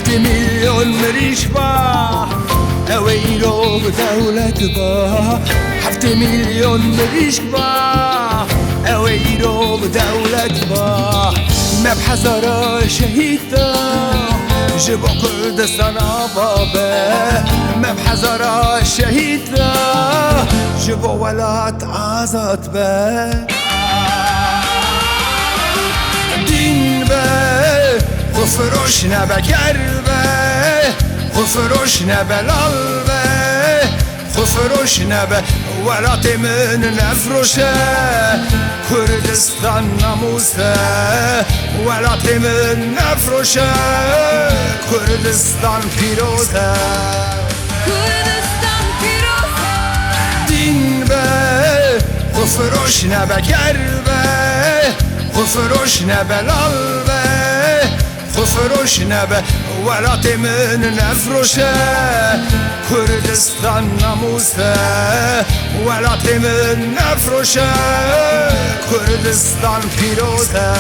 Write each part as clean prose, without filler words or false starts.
7 مليون مريش با اويلو بدولة با 7 مليون مريش با اويلو بدولة با مبحزارا شهيدا جبو كردستان بابا مبحزارا شهيدا جبو ولات آزاد با دين با خفروش نبا گربه خفروش نبا لالبه خفروش نبا ولات من نفروشه كردستان ناموسه ولات من نفروشه كردستان پیروزه كردستان پیروزه دین به خفروش نبا گربه خفروش نبا لالبه خفروش نبا ولات من نفروشه كردستان ناموسه ولات من نفروشه كردستان پیروزه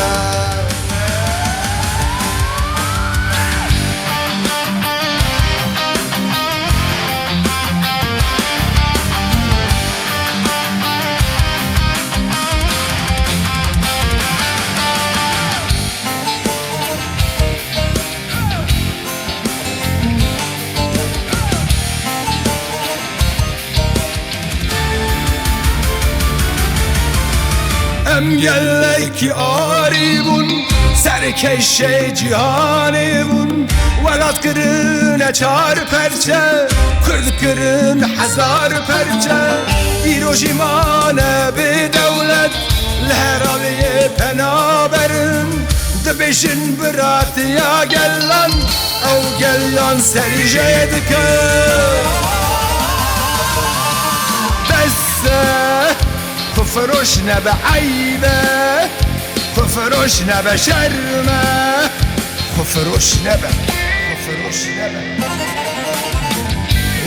ام گلکی آری بون سرکش جهانی بون ولات کرن 4 پرچه کرد کرن 1000 پرچه ایروشیمان به دولت لهراوی پنا برن دبشن برات یا گلان او گلان سری جدکه خفروش نبا عيبه خفروش نبا شرمه خفروش نبا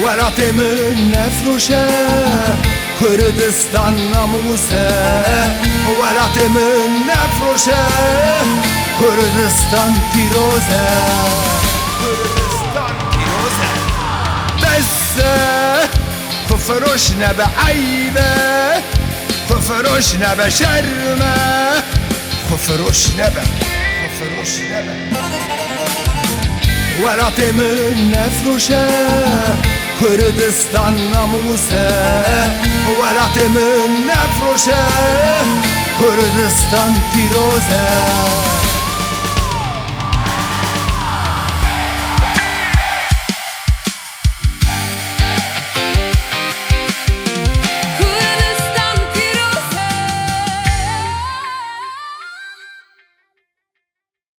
ولات من نفروشه كردستان ناموسه ولات من نفروشه كردستان پیروزه بس خفروش نبا عيبه خفروش نبا شرمه خفروش نبا ولات من نفروشه كردستان ناموسه ولات من نفروشه كردستان پیروزه